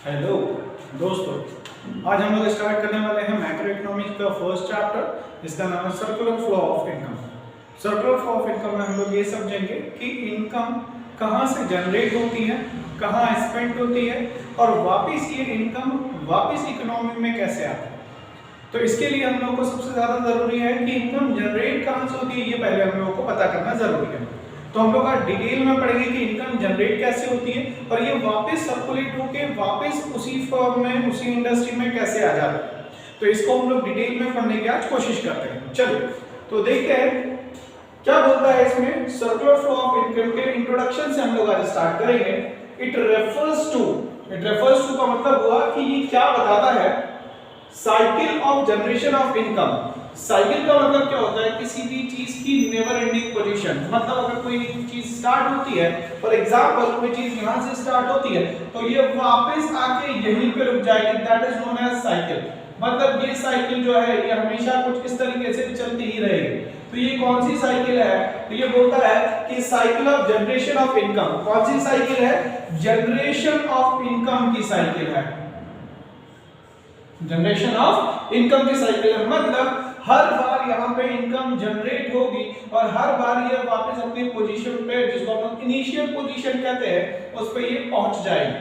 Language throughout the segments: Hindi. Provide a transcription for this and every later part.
हेलो दोस्तों, आज हम लोग स्टार्ट करने वाले हैं मैक्रो इकोनॉमिक्स का फर्स्ट चैप्टर। इसका नाम है circular flow of income. Circular flow of income में हम लोग ये समझेंगे कि इनकम कहाँ से जनरेट होती है, कहाँ स्पेंड होती है और वापस ये इनकम वापस इकोनॉमी में कैसे आता है। तो इसके लिए हम लोग को सबसे ज़्यादा ज़रूरी है कि इनकम जनरेट कहाँ से होती है, ये पहले हम लोगों को पता करना ज़रूरी है। तो हम लोग आज डिटेल में पढ़ेंगे कि इनकम जनरेट कैसे होती है और ये वापस सर्कुलेट होके वापस उसी फर्म में, उसी इंडस्ट्री में कैसे आ जाता है। तो इसको हम लोग डिटेल में पढ़ने की आज कोशिश करते हैं। चलिए तो देखते हैं क्या बोलता है इसमें। सर्कुलर फ्लो ऑफ इनकम के इंट्रोडक्शन से हम लोग आज स्टार्ट करेंगे। इट रेफर्स टू का मतलब हुआ कि ये क्या बताता है, cycle of generation of income. Cycle का मतलब क्या होता है, किसी भी चीज की नेवर एंडिंग पोजीशन। मतलब अगर कोई चीज स्टार्ट होती है, फॉर एग्जांपल कोई चीज यहां से स्टार्ट होती है तो ये वापस आके यहीं पे रुक जाएगी, that is known as cycle. मतलब ये साइकिल जो है ये हमेशा कुछ इस तरीके से चलती ही रहेगी। तो ये कौन सी साइकिल है, तो ये बोलता है कि cycle of generation of income. कौन सी साइकिल है, जनरेशन ऑफ इनकम की साइकिल है। जनरेशन ऑफ इनकम की साइकिल है, मतलब हर बार यहाँ पे इनकम जनरेट होगी और हर बार ये वापस अपनी पोजीशन पे, जिसको हम इनिशियल पोजीशन कहते हैं, उस पे ये पहुंच जाएगी।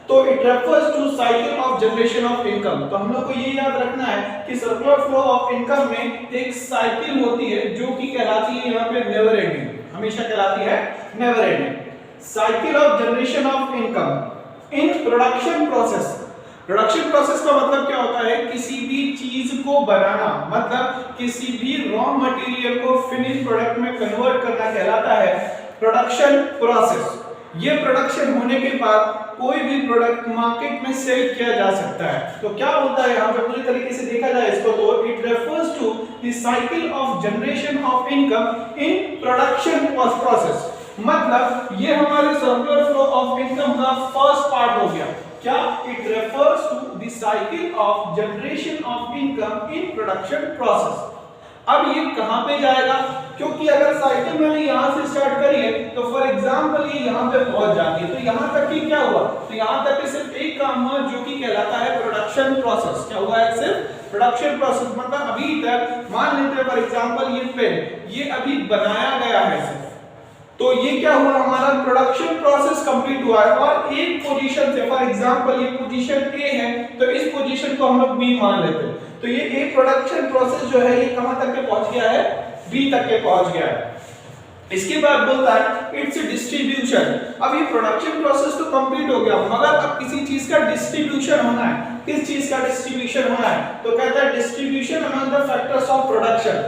तो it refers to cycle of generation of income. तो हम लोग को ये याद रखना है कि सर्कुलर फ्लो ऑफ इनकम में एक साइकिल होती है जो कि कहलाती है यहाँ पे नेवर एंडिंग, हमेशा कहलाती है never ending. Cycle of generation of income in production process. Production process का मतलब क्या होता है, किसी भी चीज को बनाना, मतलब किसी भी रॉ मटेरियल को फिनिश प्रोडक्ट में कन्वर्ट करना कहलाता है प्रोडक्शन प्रोसेस। ये प्रोडक्शन होने के बाद कोई भी प्रोडक्ट मार्केट में सेल किया जा सकता है। तो क्या होता है यहाँ पे पूरी तरीके से देखा जाए इसको, तो it refers to the cycle of generation of income in production process. मतलब ये हमारे सर्कुलर फ्लो ऑफ इनकम का फर्स्ट पार्ट हो गया। क्या, it refers to the cycle of generation of income in production process. अब ये कहां पे जाएगा, क्योंकि अगर साइकिल मैंने यहां से स्टार्ट करी है तो फॉर एग्जांपल ये यहां पे पहुंच जाती है, तो यहां तक ही क्या हुआ, तो यहां तक के सिर्फ एक काम हुआ जो कि कहलाता है प्रोडक्शन प्रोसेस। क्या हुआ है, सिर्फ प्रोडक्शन प्रोसेस। मतलब अभी तक मान लेते हैं फॉर एग्जांपल ये पेन, ये अभी बनाया गया है सिर्फ, तो ये क्या हुआ, हमारा प्रोडक्शन प्रोसेस कंप्लीट हुआ है। और एक पोजीशन से, फॉर एग्जांपल ये पोजीशन ए है तो इस पोजीशन को हम लोग बी मान लेते हैं, तो ये ए प्रोडक्शन प्रोसेस जो है ये कहां तक के पहुंच गया है, बी तक के पहुंच गया है। इसके बाद बोलता है इट्स डिस्ट्रीब्यूशन। अब ये प्रोडक्शन प्रोसेस तो कंप्लीट हो गया, मगर अब किसी चीज का डिस्ट्रीब्यूशन होना है। किस चीज का डिस्ट्रीब्यूशन होना है, तो कहता है distribution among the factors of production.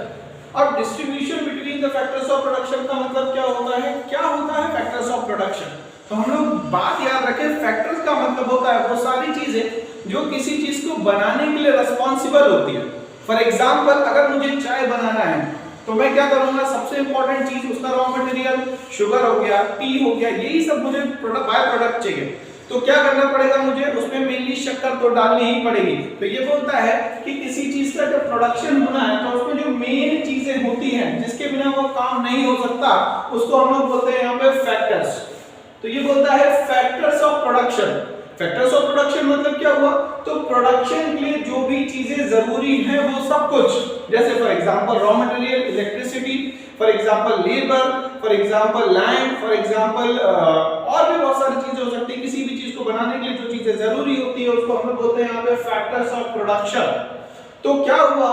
अब distribution between the factors of production का मतलब क्या होता है, क्या होता है फैक्टर्स ऑफ प्रोडक्शन। तो हम लोग बात याद रखें, फैक्टर्स का मतलब होता है वो सारी चीजें जो किसी चीज को बनाने के लिए रिस्पांसिबल होती है। फॉर एग्जांपल अगर मुझे चाय बनाना है तो मैं क्या करूंगा, सबसे इंपॉर्टेंट चीज उसका रॉ मटेरियल शुगर हो गया, टी हो गया, यही सब मुझे बाय प्रोडक्ट चाहिए। तो क्या करना पड़ेगा मुझे, उसमें मेनली शक्कर तो डालनी ही पड़ेगी। तो ये बोलता है कि किसी चीज का जब प्रोडक्शन होना है तो उसमें जो मेन चीजें होती हैं जिसके बिना वो काम नहीं हो सकता, उसको हम लोग बोलते हैं यहाँ पे फैक्टर्स। तो ये बोलता है factors of production. Factors of production मतलब क्या हुआ, तो प्रोडक्शन के लिए जो भी चीजें जरूरी हैं वो सब कुछ, जैसे for example raw material, electricity, for example labour, for example land, for example और भी बहुत सारी चीजें हो सकती है। किसी भी चीज को बनाने के लिए जो चीजें जरूरी होती है उसको हम लोग बोलते हैं यहाँ पे फैक्टर्स ऑफ प्रोडक्शन। तो क्या हुआ,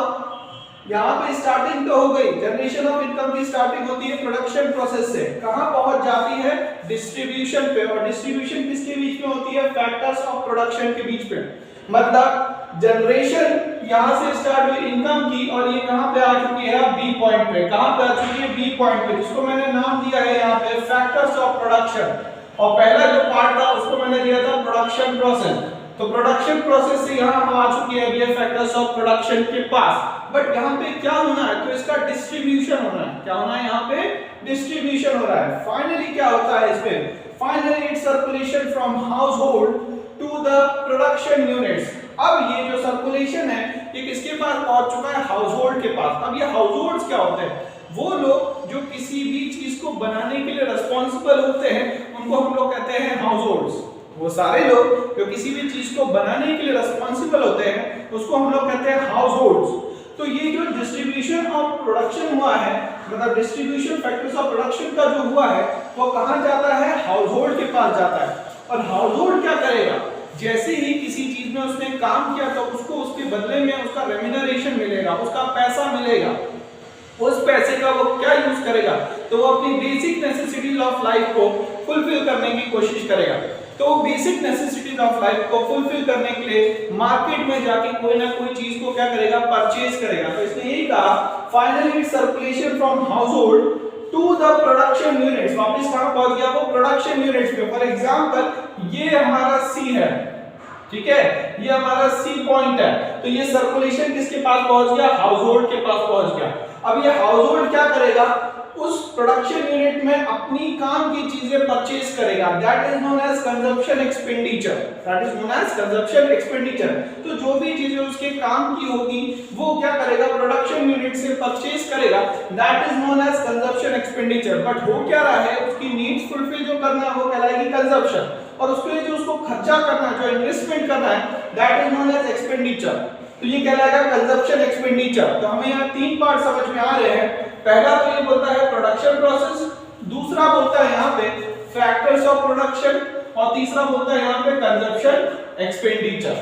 यहाँ पे स्टार्टिंग तो हो गई, जनरेशन ऑफ इनकम की स्टार्टिंग होती है प्रोडक्शन प्रोसेस से, कहां पहुंच जाती है, डिस्ट्रीब्यूशन पे। और डिस्ट्रीब्यूशन किसके बीच में होती है, फैक्टर्स ऑफ प्रोडक्शन के बीच में। मतलब जनरेशन यहां से स्टार्ट हुई इनकम की और ये कहां पे आ चुकी है, बी पॉइंट पे। कहां पे आ चुकी है, बी पॉइंट पे, जिसको मैंने नाम दिया है यहाँ पे फैक्टर्स ऑफ प्रोडक्शन। और पहला जो पार्ट था उसको मैंने दिया था प्रोडक्शन प्रोसेस। तो प्रोडक्शन प्रोसेस से यहां हम आ चुके हैं ये फैक्टर्स ऑफ प्रोडक्शन के पास। बट यहाँ पे क्या होना है, तो इसका डिस्ट्रीब्यूशन होना है। क्या होना है, यहाँ पे डिस्ट्रीब्यूशन हो रहा है। फाइनली क्या होता है इसमें, finally it's circulation from household to the production units. अब ये जो सर्कुलेशन है ये किसके पास पहुंच चुका है, हाउस होल्ड के पास। अब ये हाउस होल्ड्स क्या होते हैं, वो लोग जो किसी भी चीज को बनाने के लिए रिस्पांसिबल होते हैं उनको हम लोग कहते हैं हाउस होल्ड्स। वो सारे लोग जो किसी भी चीज को बनाने के लिए रिस्पांसिबल होते हैं उसको हम लोग कहते हैं हाउस होल्ड्स। तो ये जो डिस्ट्रीब्यूशन ऑफ प्रोडक्शन हुआ है, मतलब डिस्ट्रीब्यूशन फैक्टर्स ऑफ प्रोडक्शन का जो हुआ है वो कहाँ जाता है, हाउस होल्ड के पास जाता है। और हाउस होल्ड क्या करेगा, जैसे ही किसी चीज में उसने काम किया तो उसको उसके बदले में उसका रेम्यूनरेशन मिलेगा, उसका पैसा मिलेगा। उस पैसे का वो क्या यूज करेगा, तो वो अपनी बेसिक नेसेसिटीज ऑफ लाइफ को फुलफिल करने की कोशिश करेगा। तो बेसिक नेसेसिटीज ऑफ लाइफ को फुलफिल करने के लिए मार्केट में जाके कोई ना कोई चीज को क्या करेगा, परचेज करेगा। तो इसने यही कहा finally circulation from household to the production units. वापस कहां पहुंच गया, वो प्रोडक्शन यूनिट्स पे। फॉर एग्जांपल ये हमारा सी है, ठीक है, ये हमारा सी पॉइंट है, तो ये सर्कुलेशन किसके पास पहुंच गया, हाउस होल्ड के पास पहुंच गया। अब ये हाउस होल्ड क्या करेगा, उस प्रोडक्शन यूनिट में अपनी काम की चीजें परचेज करेगा। That is known as consumption expenditure, that is known as consumption expenditure. तो जो भी चीजें उसके काम की होगी वो क्या करेगा, प्रोडक्शन यूनिट से परचेज करेगा। That is known as consumption expenditure. But हो क्या रहा है, उसकी नीड्स फुलफिल जो करना है वो कहलाएगी कंजम्पशन, और उसके लिए जो उसको खर्चा करना है, जो इन्वेस्टमेंट करना है, that is known as expenditure. तो ये कहलाएगा कंजम्पशन एक्सपेंडिचर। तो हमें यहाँ तीन पार्ट समझ में आ रहे हैं। पहला तो ये बोलता है प्रोडक्शन प्रोसेस, दूसरा बोलता है यहाँ पे फैक्टर्स ऑफ प्रोडक्शन, और तीसरा बोलता है यहाँ पे कंजम्पशन एक्सपेंडिचर।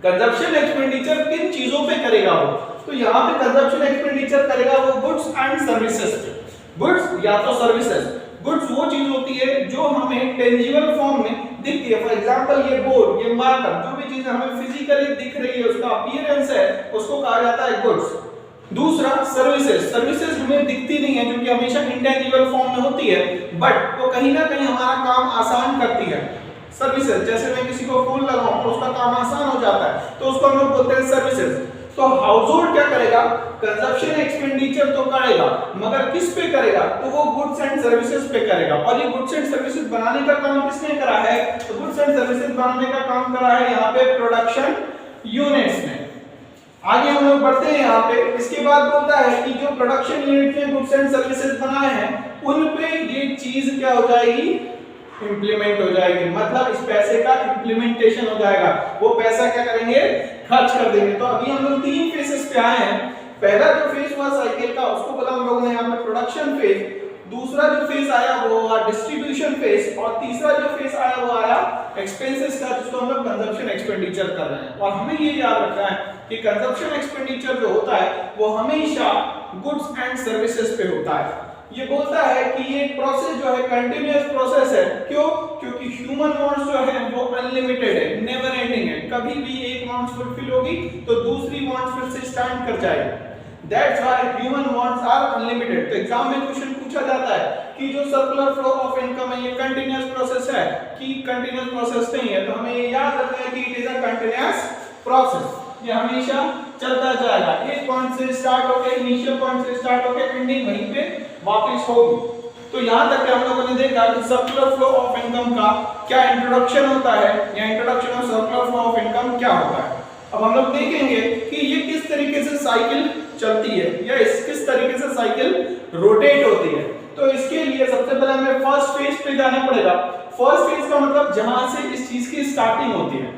कंजम्पशन एक्सपेंडिचर किन चीजों पे करेगा वो, तो यहाँ पे कंजम्पशन एक्सपेंडिचर करेगा वो गुड्स एंड सर्विसेज पे। गुड्स या तो सर्विसेज। गुड्स वो चीज होती है जो हमें टेंजिबल फॉर्म में दिखती है। फॉर एग्जांपल ये बोर्ड, ये मार्कर, जो भी चीज हमें फिजिकली दिख रही है, उसका अपीयरेंस है, उसको कहा जाता है गुड्स। दूसरा सर्विसेज। सर्विसेज हमें दिखती नहीं है क्योंकि हमेशा इंटेंजिबल फॉर्म में होती है, बट वो कहीं ना कहीं हमारा काम आसान करती है। सर्विसेज, जैसे मैं किसी को फूल लगाऊं तो उसका काम आसान हो जाता है, तो उसको हम लोग बोलते हैं सर्विसेज। तो हाउस होल्ड क्या करेगा, कंजम्पशन एक्सपेंडिचर तो करेगा, मगर किस पे करेगा, तो वो गुड्स एंड सर्विसेज पे करेगा। और ये गुड्स एंड सर्विसेज बनाने का काम किसने करा है, तो गुड्स एंड सर्विसेज बनाने का काम करा है यहाँ पे प्रोडक्शन यूनिट्स ने। आगे हम लोग बढ़ते हैं यहाँ पे। इसके बाद बोलता है कि जो प्रोडक्शन यूनिट ने गुड्स एंड सर्विसेज बनाए हैं उन पे ये चीज क्या हो जाएगी, इंप्लीमेंट हो जाएगी। मतलब इस पैसे का इंप्लीमेंटेशन हो जाएगा, वो पैसा क्या करेंगे, खर्च कर देंगे। तो अभी हम लोग तीन फेजेस पे आए हैं। पहला जो फेज हुआ साइकिल का उसको बोला हम लोगों ने यहाँ पे प्रोडक्शन फेज, दूसरा जो फेज आया वो हुआ डिस्ट्रीब्यूशन फेज, और तीसरा जो फेज आया वो आया एक्सपेंसेस का, जिसको हम लोग कंजम्पशन एक्सपेंडिचर कर रहे हैं। और हमें ये याद रखना है कि कंजम्पशन एक्सपेंडिचर जो होता है वो हमेशा गुड्स एंड सर्विसेज पे होता है। ये बोलता है कि ये प्रोसेस जो है कंटिन्यूअस प्रोसेस है। क्यों, क्योंकि ह्यूमन वांट्स जो है वो अनलिमिटेड है, नेवर एंडिंग है। कभी भी एक वांट्स फुलफिल होगी तो दूसरी वांट्स फिर से स्टार्ट कर जाएगी। That's why human wants are unlimited. तो एग्जाम में क्वेश्चन पूछा जाता है कि जो सर्कुलर फ्लो ऑफ इनकम है ये कंटिन्यूअस प्रोसेस है कि कंटिन्यूअस प्रोसेस नहीं है। तो हमें ये याद रखना है कि it is a continuous process, ये हमेशा चलता जाएगा। एक पॉइंट से स्टार्ट होकर, इनिशियल पॉइंट से स्टार्ट होकर एंडिंग वहीं पे वापस होगी। तो यहाँ तक हम लोगों ने देखा कि सर्कुलर फ्लो ऑफ इनकम का क्या इंट्रोडक्शन होता है, या introduction of circular flow of income क्या होता है। अब हम लोग देखेंगे कि ये किस तरीके से साइकिल चलती है, या किस तरीके से साइकिल रोटेट होती है। तो इसके लिए सबसे पहले हमें फर्स्ट फेज पे जाना पड़ेगा। फर्स्ट फेज का मतलब जहां से इस चीज की स्टार्टिंग होती है।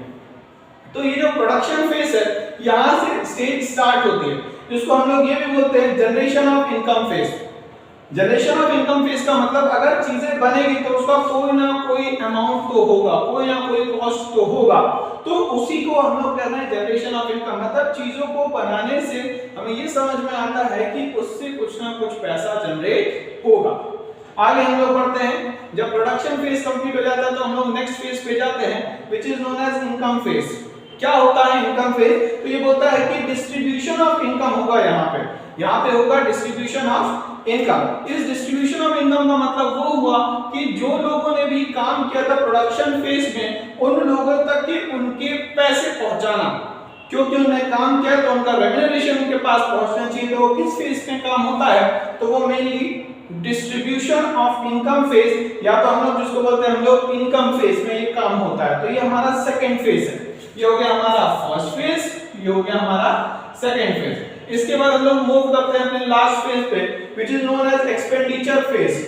तो ये जो प्रोडक्शन फेज है यहां से स्टेज स्टार्ट होती है, जिसको हम लोग ये भी बोलते हैं generation of income phase. Generation of income phase का मतलब अगर चीजें बनेगी तो उसका कोई ना कोई अमाउंट तो होगा, कोई ना कोई कॉस्ट तो होगा, तो उसी को हम लोग कहते हैं जनरेशन ऑफ इनकम। मतलब चीजों को बनाने से हमें ये समझ में आता है कि उससे कुछ ना कुछ पैसा जनरेट होगा। आगे हम लोग बढ़ते हैं। जब प्रोडक्शन फेज कंप्लीट हो जाता है तो हम लोग नेक्स्ट फेज पे जाते हैं, which is known as income phase. क्या होता है इनकम फेज, तो ये बोलता है कि डिस्ट्रीब्यूशन ऑफ इनकम होगा। यहाँ पे होगा डिस्ट्रीब्यूशन ऑफ इनकम। इस डिस्ट्रीब्यूशन ऑफ इनकम का मतलब वो हुआ कि जो लोगों ने भी काम किया था प्रोडक्शन फेज में उन लोगों तक के उनके पैसे पहुंचाना। क्योंकि उन्होंने काम किया तो उनका रेम्यूनरेशन उनके पास पहुंचना चाहिए। तो किस फेज में काम होता है, तो वो mainly distribution of income phase, या तो हम लोग जिसको बोलते हैं हम लोग इनकम फेज में ये काम होता है। तो ये हमारा सेकंड फेज है। ये हो गया हमारा फर्स्ट फेज, ये हो गया हमारा सेकंड फेज। इसके बाद हम लोग मूव करते हैं अपने लास्ट फेज पे, which is known as expenditure phase.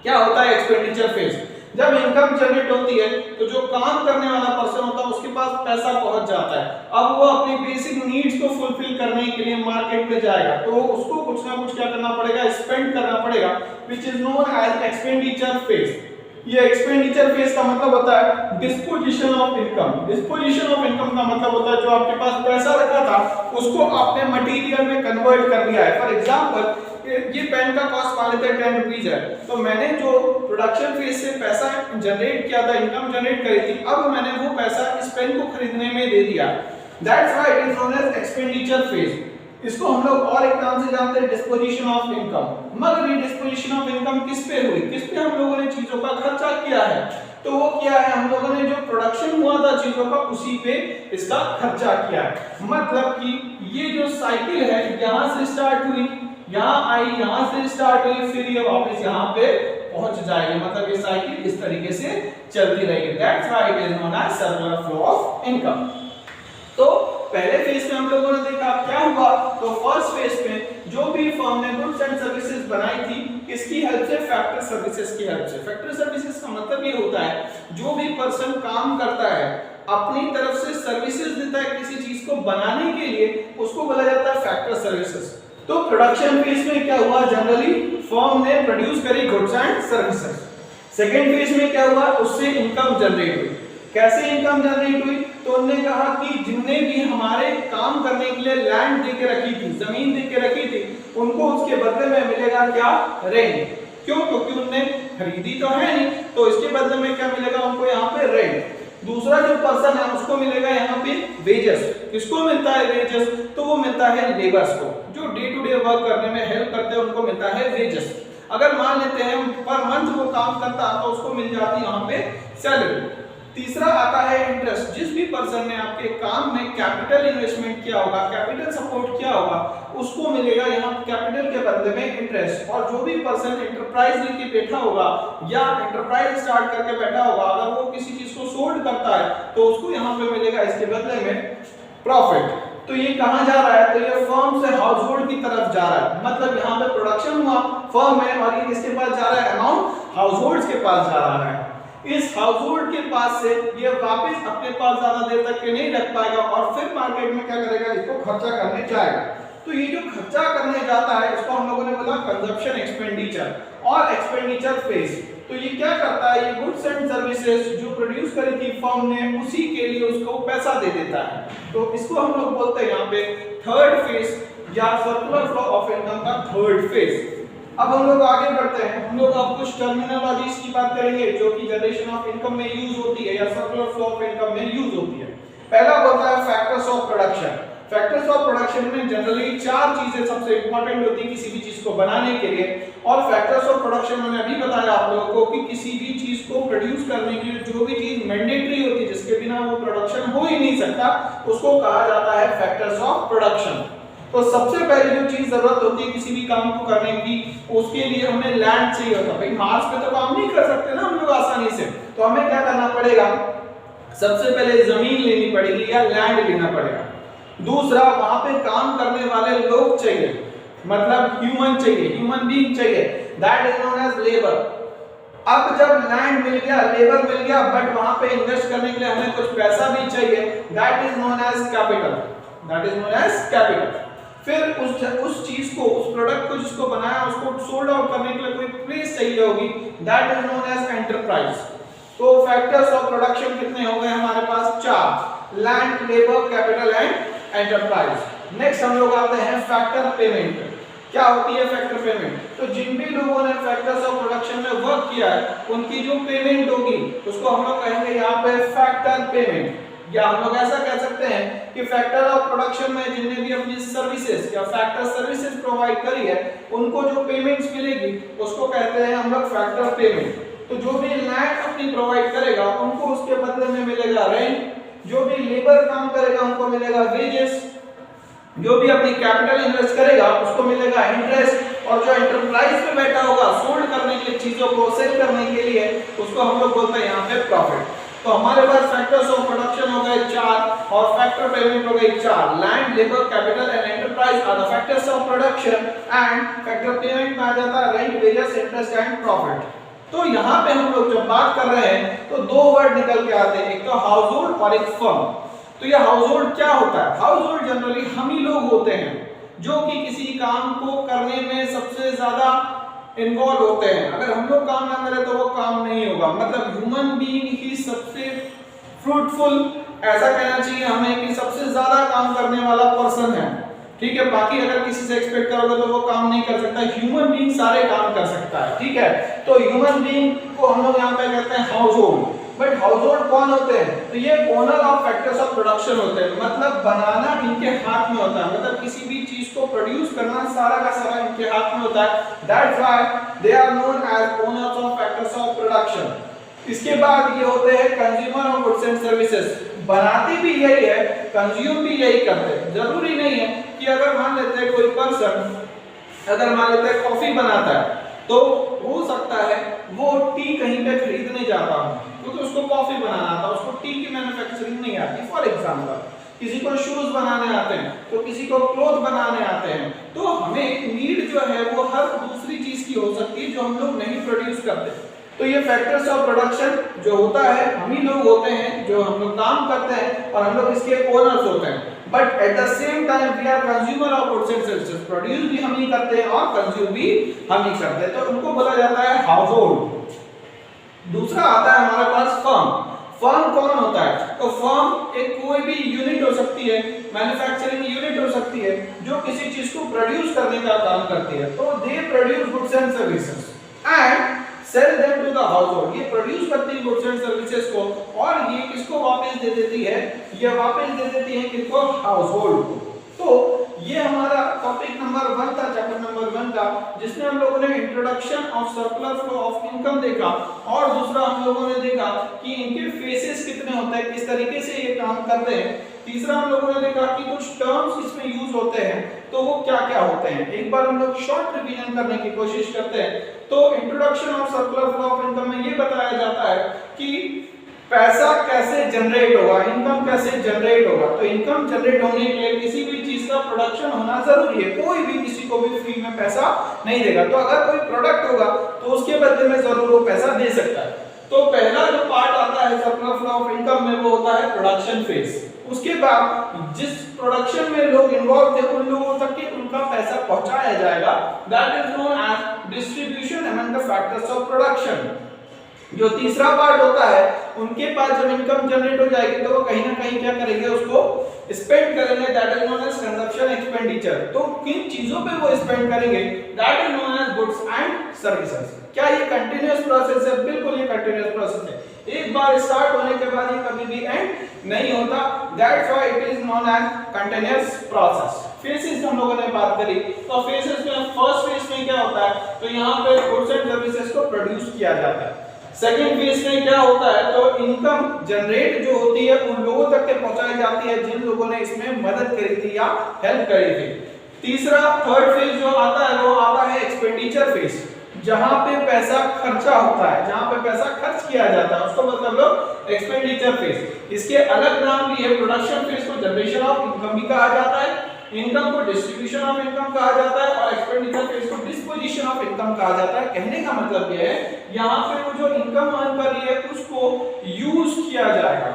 क्या होता है एक्सपेंडिचर फेज, जब इनकम जनरेट होती है तो जो काम करने वाला पर्सन होता है उसके पास पैसा पहुंच जाता है। अब वो अपनी बेसिक नीड्स को फुलफिल करने के लिए मार्केट में जाएगा तो उसको कुछ ना कुछ क्या करना पड़ेगा, स्पेंड करना पड़ेगा, which is known as expenditure phase. ये एक्सपेंडिचर फेज का मतलब होता है disposition of income. Disposition of income का मतलब होता है जो आपके पास पैसा रखा था उसको आपने मटेरियल में कन्वर्ट कर दिया है। फॉर एग्जांपल ये पेन का कॉस्ट मान लेते हैं 10 रुपीज है, तो मैंने जो प्रोडक्शन फेज से पैसा जनरेट किया था, इनकम जनरेट करी थी, अब मैंने वो पैसा इस पेन को खरीदने में दे दिया। That's why it is known as expenditure phase. इसको हम लोग और एक नाम से जानते हैं डिस्पोजिशन ऑफ इनकम। मगर ये डिस्पोजिशन ऑफ इनकम किस पे हुई, किस पे हम लोगों ने चीजों का खर्चा किया है, तो वो किया है हम लोगों ने जो प्रोडक्शन हुआ था चीजों का उसी पे इसका खर्चा किया है। मतलब कि ये जो साइकिल है यहां से स्टार्ट हुई, यहाँ आई, यहाँ से स्टार्ट हुई, फिर ये वापस यहाँ पे पहुंच जाएगी। मतलब ये साइकिल इस तरीके से चलती रहेगी। That's why it is known as circular flow of income. तो पहले फेज में हम लोगों ने देखा क्या हुआ, तो फर्स्ट फेज में जो भी फर्म ने गुड्स एंड सर्विसेज बनाई थी किसकी हेल्प से, फैक्टर सर्विसेज की हेल्प से। फैक्टर सर्विसेज का मतलब ये होता है जो भी पर्सन काम करता है अपनी तरफ से सर्विसेज देता है किसी चीज को बनाने के लिए, उसको बोला जाता है फैक्टर सर्विसेज। तो प्रोडक्शन फेज में क्या हुआ, जनरली फर्म ने प्रोड्यूस करी goods and services. Second phase में क्या हुआ, उससे इनकम जनरेट हुई। कैसे इनकम जनरेट हुई, तो उन्होंने कहा कि जिनने भी हमारे काम करने के लिए लैंड दे के रखी थी, जमीन दे के रखी थी, उनको उसके बदले में मिलेगा क्या, रेंट। क्यों, क्योंकि उनने खरीदी तो है नहीं, तो इसके बदले में क्या मिलेगा उनको यहाँ पे, रेंट। दूसरा जो पर्सन है उसको मिलेगा यहाँ पे वेजेस। किसको मिलता है वेजेस, तो वो मिलता है लेबर्स को, जो डे टू डे वर्क करने में हेल्प करते हैं उनको मिलता है वेजेस। अगर मान लेते हैं पर मंथ वो काम करता तो उसको मिल जाती है यहाँ पे सैलरी। तीसरा आता है इंटरेस्ट। जिस भी पर्सन ने आपके काम में कैपिटल इन्वेस्टमेंट किया होगा, कैपिटल सपोर्ट किया होगा, उसको मिलेगा यहाँ कैपिटल के बदले में इंटरेस्ट। और जो भी पर्सन एंटरप्राइज लेके बैठा होगा या एंटरप्राइज स्टार्ट करके बैठा होगा, अगर वो किसी चीज को सोल्ड करता है तो उसको यहाँ पे मिलेगा इसके बदले में प्रॉफिट। तो ये कहाँ जा रहा है, तो ये फर्म से हाउस होल्ड की तरफ जा रहा है। मतलब यहाँ पे प्रोडक्शन हुआ फर्म में और ये किसके पास जा रहा है, अमाउंट हाउस होल्ड के पास जा रहा है। इस हाउस होल्ड के पास से ये वापस अपने पास ज्यादा देर तक के नहीं रख पाएगा और फिर मार्केट में क्या करेगा, इसको खर्चा करने जाएगा। तो ये जो खर्चा करने जाता है इसको हम लोगों ने बोला कंजप्शन एक्सपेंडिचर और एक्सपेंडिचर फेज। तो ये क्या करता है, ये गुड्स एंड सर्विसेज जो प्रोड्यूस करी थी फर्म ने उसी के लिए उसको पैसा दे देता है। तो इसको हम लोग बोलते हैं यहाँ पे थर्ड फेज या सर्कुलर फ्लो ऑफ इनकम का थर्ड फेज। अब हम लोग आगे बढ़ते हैं, हम लोग अब कुछ टर्मिनोलॉजीज की बात करेंगे जो कि जनरेशन ऑफ इनकम में यूज होती है या सर्कुलर फ्लो ऑफ इनकम में यूज होती है। पहला होता है factors of production. Factors of production में जनरली चार चीजें सबसे इंपॉर्टेंट होती है किसी भी चीज को बनाने के लिए। और फैक्टर्स ऑफ प्रोडक्शन मैंने अभी बताया आप लोगों को कि किसी भी चीज को प्रोड्यूस करने के लिए जो भी चीज मैंडेटरी होती है, जिसके बिना वो प्रोडक्शन हो ही नहीं सकता, उसको कहा जाता है फैक्टर्स ऑफ प्रोडक्शन। तो सबसे पहले जो चीज जरूरत होती है किसी भी काम को करने की, उसके लिए हमें लैंड चाहिए होता है। भाई मार्स पे तो काम नहीं कर सकते ना हम लोग आसानी से, तो हमें क्या करना पड़ेगा, सबसे पहले जमीन लेनी पड़ेगी या लैंड लेना पड़ेगा। दूसरा, वहां पे काम करने वाले लोग चाहिए, मतलब ह्यूमन चाहिए, ह्यूमन बीइंग चाहिए, that is known as labour. अब जब लैंड मिल गया, लेबर मिल गया, बट वहां पे इन्वेस्ट करने के लिए हमें कुछ पैसा भी चाहिए, that is known as capital, that is known as capital. फिर उस चीज को, उस प्रोडक्ट को जिसको बनाया उसको सोल्ड आउट करने के लिए कोई प्लेस चाहिए होगी, that is known as enterprise. तो फैक्टर्स ऑफ प्रोडक्शन कितने हो गए हमारे पास, चार, land, labour, capital and enterprise. Next हम लोग आते हैं फैक्टर पेमेंट। क्या होती है फैक्टर पेमेंट, तो जिन भी लोगों ने फैक्टर्स ऑफ प्रोडक्शन में वर्क किया है उनकी जो पेमेंट होगी उसको हम लोग कहेंगे यहाँ पे फैक्टर पेमेंट। या हम लोग ऐसा कह सकते हैं कि फैक्टर ऑफ प्रोडक्शन में जिन्हें भी अपनी सर्विसेज या फैक्टर सर्विसेज प्रोवाइड करी है उनको जो पेमेंट्स मिलेगी उसको कहते हैं हम लोग फैक्टर पेमेंट। तो जो भी लैंड अपनी प्रोवाइड करेगा उनको उसके बदले में मिलेगा रेंट, जो भी लेबर काम करेगा उनको मिलेगा वेजेस, जो भी अपनी कैपिटल इन्वेस्ट करेगा उसको मिलेगा इंटरेस्ट, और जो एंटरप्राइज में बैठा होगा सोल्ड करने के लिए, चीजों को सेल करने के लिए, उसको हम लोग बोलते हैं यहाँ पे प्रॉफिट। तो हमारे पास फैक्टर्स ऑफ प्रोडक्शन हो गए चार और फैक्टर पेमेंट हो गई चार। Land, labour, capital and enterprise are the factors of production and factor payment में आ जाता है rent, wages, interest and profit. तो यहाँ पे हम लोग जब बात कर रहे हैं तो दो वर्ड निकल के आते हैं, एक तो हाउस होल्ड और एक फर्म। तो ये हाउस होल्ड क्या होता है? हाउस होल्ड जनरली हम ही लोग होते हैं जो कि किसी काम को करने में सबसे ज्यादा इन्वॉल्व होते हैं। अगर हम लोग काम ना करें तो वो काम नहीं होगा। मतलब ह्यूमन बीइंग ही सबसे फ्रूटफुल, ऐसा कहना चाहिए हमें कि सबसे ज्यादा काम करने वाला पर्सन है। ठीक है, बाकी अगर किसी से एक्सपेक्ट करोगे तो वो काम नहीं कर सकता। ह्यूमन बीइंग सारे काम कर सकता है। ठीक है, तो ह्यूमन बीइंग को हम लोग यहाँ पे कहते हैं house hold. But house hold कौन होते हैं? तो ये owner of factors of production होते हैं। मतलब बनाना इनके हाथ में होता है, मतलब किसी भी चीज को प्रोड्यूस करना सारा का सारा इनके हाथ में होता है। That's why they are known as owners of factors of production. इसके बाद ये होते हैं consumer of goods and services. बनाते भी यही है, कंज्यूम भी यही करते हैं। जरूरी नहीं है कि अगर मान लेते हैं कोई पर्सन अगर मान लेते हैं कॉफी बनाता है तो हो सकता है वो टी कहीं पे खरीदने जाता हो क्योंकि उसको कॉफी बनाना आता, उसको टी की मैन्युफैक्चरिंग नहीं आती। फॉर एग्जांपल किसी को शूज बनाने आते हैं तो किसी को क्लोथ बनाने आते हैं। तो हमें नीड जो है वो हर दूसरी चीज की हो सकती है जो हम लोग नहीं प्रोड्यूस करते। तो ये फैक्टर्स ऑफ प्रोडक्शन जो होता है हम ही लोग होते हैं जो हम लोग काम करते हैं और हम लोग इसके ओनर्स होते हैं। But at the same time we are consumer of goods and services. Produce भी हम ही करते हैं और कंज्यूम भी हम ही करते हैं, तो उनको बोला जाता है हाउस होल्ड। दूसरा आता है हमारे पास फर्म। फर्म कौन होता है? तो फर्म एक कोई भी यूनिट हो सकती है, मैन्युफैक्चरिंग यूनिट हो सकती है जो किसी चीज को प्रोड्यूस करने का काम करती है। तो they produce goods and services and sell them to the household. ये प्रोड्यूस करती है गुड्स एंड सर्विसेज को और ये किसको वापस दे देती है? ये वापस दे देती है किसको? हाउस होल्ड को। तो ये हमारा टॉपिक नंबर 1 था, चैप्टर नंबर 1 का, जिसमें हम लोगों ने introduction of circular flow of income देखा और दूसरा हम लोगों ने देखा कि इनके फेसेस कितने होते हैं, किस तरीके से ये काम करते हैं। तीसरा हम लोगों ने देखा कि कुछ टर्म्स इसमें यूज होते हैं तो वो क्या क्या होते हैं। एक बार हम लोग शॉर्ट रिवीजन करने की कोशिश करते हैं। तो introduction of circular flow of income में ये बताया जाता है कि पैसा कैसे जनरेट होगा, इनकम कैसे जनरेट होगा। तो इनकम जनरेट होने के लिए किसी भी चीज का प्रोडक्शन होना जरूरी है। कोई भी किसी को भी फ्री में पैसा नहीं देगा। तो अगर कोई प्रोडक्ट होगा तो उसके बदले में जरूर वो पैसा दे सकता है। तो पहला जो पार्ट आता है सर्कुलर फ्लो ऑफ इनकम में वो होता है प्रोडक्शन फेज। उसके बाद जिस प्रोडक्शन में लोग इन्वॉल्व थे उन लोगों तक के उनका पैसा पहुंचाया जाएगा। That is known as distribution among the factors of production. जो तीसरा पार्ट होता है उनके पास जब इनकम जनरेट हो जाएगी तो वो कहीं ना कहीं क्या करेंगे? उसको स्पेंड करेंगे। That is known as consumption expenditure. तो किन चीजों पे वो स्पेंड करेंगे? That is known as goods and services. क्या ये कंटीन्यूअस प्रोसेस है? बिल्कुल ये कंटीन्यूअस प्रोसेस है। एक बार स्टार्ट होने के बाद ये कभी भी एंड नहीं होता। That's why it is known as continuous process. Phases हम लोगों ने बात करी। तो फेसेस में फर्स्ट फेज में क्या होता है? तो यहाँ पे गुड्स एंड सर्विसेज को प्रोड्यूस किया जाता है। सेकेंड फेज में क्या होता है? तो इनकम जनरेट जो होती है उन लोगों तक के पहुंचाई जाती है जिन लोगों ने इसमें मदद करी थी या हेल्प करी थी। तीसरा थर्ड फेज जो आता है वो आता है एक्सपेंडिचर फेज, जहां पे पैसा खर्चा होता है, जहां पे पैसा खर्च किया जाता है उसको मतलब लोग एक्सपेंडिचर फेज। इसके अलग नाम भी है। प्रोडक्शन फेज को जनरेशन ऑफ इनकम भी कहा जाता है, इनकम को डिस्ट्रीब्यूशन ऑफ इनकम कहा जाता है और एक्सपेंडिचर फेज को डिस्पोजिशन ऑफ इनकम कहा जाता है। कहने का मतलब ये है यहाँ पे वो जो इनकम अर्न कर रही है उसको यूज किया जाएगा।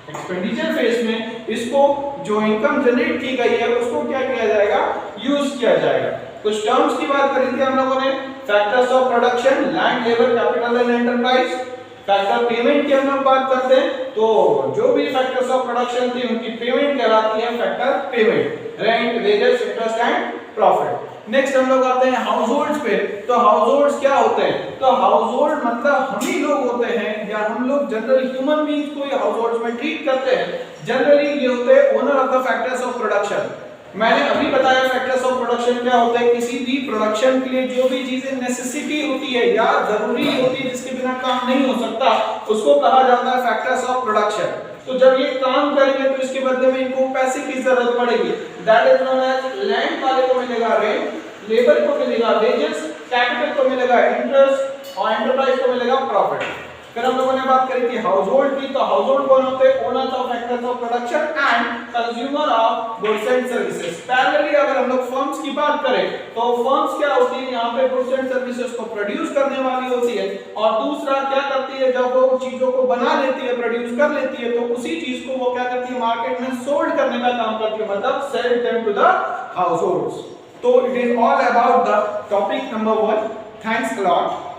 एक्सपेंडिचर फेज में इसको जो इनकम जनरेट की गई है उसको क्या किया जाएगा? यूज किया जाएगा। कुछ टर्म्स की बात करी थी हम लोगों ने। Factors of production, land, labour, capital and enterprise. Factor payment की हम लोग बात करते हैं तो जो भी फैक्टर्स ऑफ प्रोडक्शन थी उनकी पेमेंट कहलाती है factor payment. Rent, wages, interest and profit. Next हम लोग आते हैं हाउस होल्ड्स पे। तो हाउस होल्ड्स क्या होते हैं? तो हाउस होल्ड मतलब हम ही लोग होते हैं या हम लोग जनरल ह्यूमन बीइंग्स को ये हाउस होल्ड्स में ट्रीट करते हैं। जनरली ये होते हैं owner of the factors of production. मैंने अभी बताया फैक्टर्स ऑफ प्रोडक्शन क्या होता है। किसी भी प्रोडक्शन के लिए जो भी चीजें नेसेसिटी होती है या जरूरी होती है जिसके बिना काम नहीं हो सकता उसको कहा जाता है फैक्टर्स ऑफ प्रोडक्शन। तो जब ये काम करेंगे तो इसके बदले में इनको पैसे की जरूरत पड़ेगी। That is known as land वाले को मिलेगा रेंट, लेबर को मिलेगा वेजेस, कैपिटल को मिलेगा इंटरेस्ट और एंटरप्राइज को मिलेगा प्रॉफिट। फिर हम लोगों ने बात करी थी हाउस होल्ड की, तो हाउस होल्ड कौन होते हैं? Owners of factors of production and consumer of goods and services. Parallelly अगर हम लोग फर्म्स की बात करें तो फर्म्स क्या होती है? यहाँ पे गुड्स एंड सर्विसेज को प्रोड्यूस करने वाली होती है, और दूसरा क्या करती है? जब वो चीजों को बना लेती है, प्रोड्यूस कर लेती है, तो उसी चीज को वो क्या करती है? मार्केट में सोल्ड करने का काम करती है, मतलब sell them to the households. तो it is all about the topic number 1। Thanks a lot.